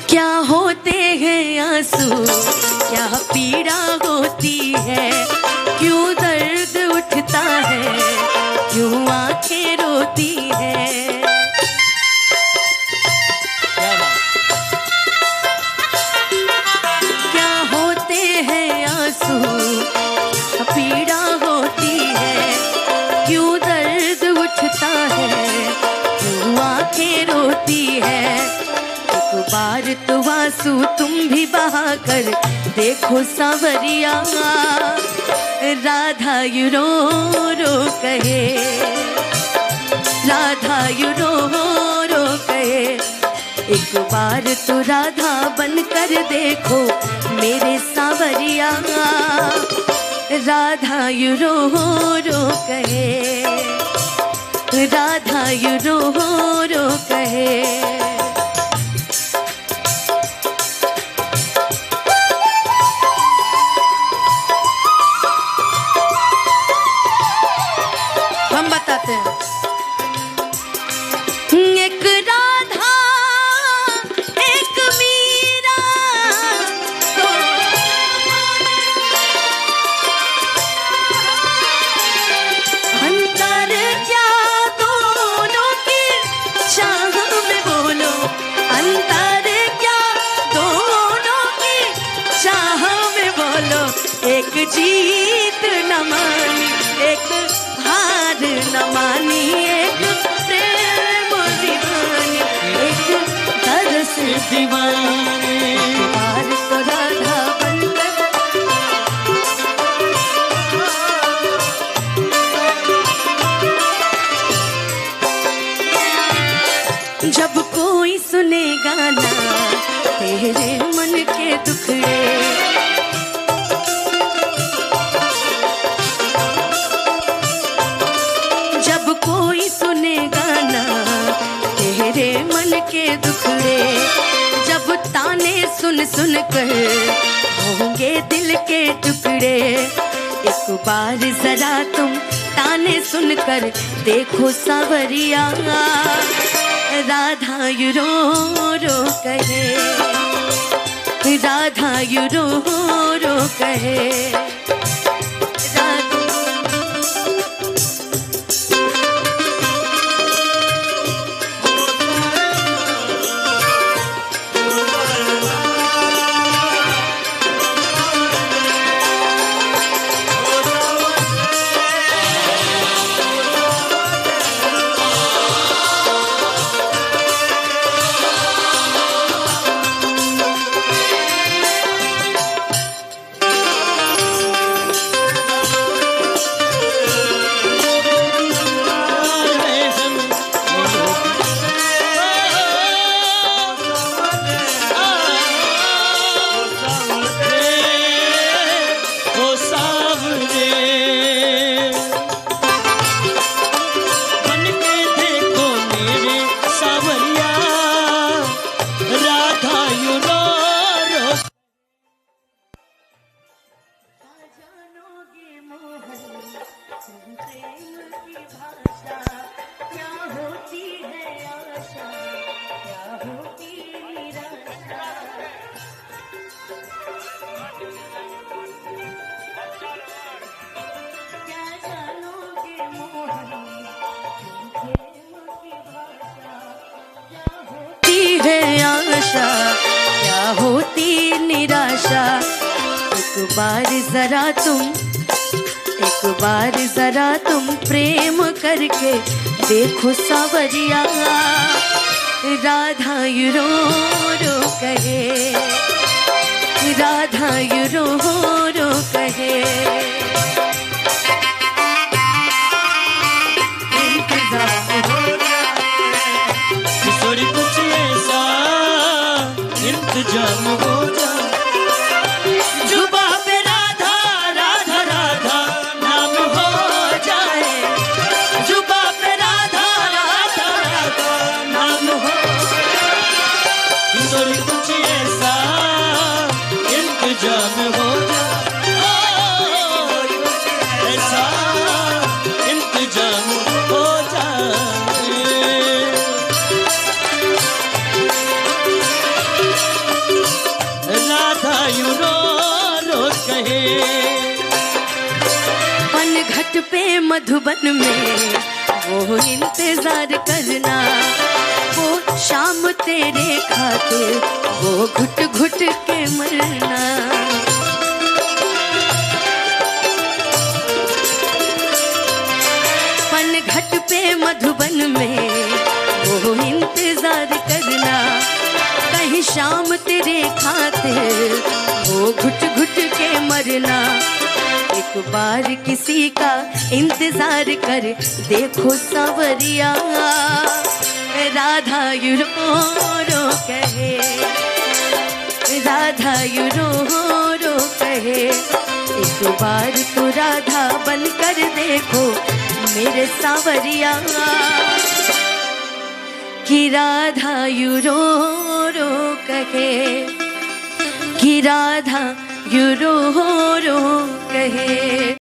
क्या होते हैं आंसू, क्या पीड़ा होती है, क्यों दर्द उठता है, क्यों आंखें रोती है। क्या होते हैं आंसू, पीड़ा होती है, क्यों दर्द उठता है, क्यों आंखें रोती है। एक बार तो आंसू तुम भी बहा कर देखो सांवरिया, राधा यू रो रो कहे, राधा यू रो रो कहे। एक बार तो राधा बनकर देखो मेरे सांवरिया, राधा यू रो रो कहे, राधा यू रो रो कहे। हम बताते हैं। एक राधा एक मीरा, तो अंतर क्या दोनों की चाह में बोलो, अंतर क्या दोनों की चाह में बोलो। एक जीत न मानी, एक हार न मानी, एक प्रेम दीवानी, एक तरस दीवानी। बार तो राधा बनकर जब कोई सुनेगा ना तेरे मन के दुखड़े, कोई सुनेगा ना तेरे मन के दुखड़े, जब ताने सुन सुन कर होंगे दिल के टुकड़े। एक बार जरा तुम ताने सुन कर देखो सांवरिया, राधा यू रो रो कहे, राधा यू रो रो कहे। क्या होती निराशा। एक बार जरा तुम प्रेम करके देखो सांवरिया, राधा यू रो रो कहे, राधा यू रो रो कहे। इंतजाम हो जाए, जुबा पे राधा राधा राधा नाम हो जाए, जुबा पे राधा राधा राधा नाम हो जाए। थोड़ी कुछ ऐसा इंतजाम हो जाए, ऐसा इंतजाम हो जाए। पे मधुबन में वो इंतजार करना, वो शाम तेरे खातिर वो घुट घुट के मरना। पनघट पे मधुबन में वो इंतजार करना, कहीं शाम तेरे खातिर वो घुट घुट के मरना। एक बार किसी का इंतजार कर देखो सावरिया, राधा यू रो रो कहे, राधा यू रो रो कहे। एक बार तो राधा बन कर देखो मेरे सावरिया, कि राधा यू रो रो कहे, कि राधा यू रो रो कहे।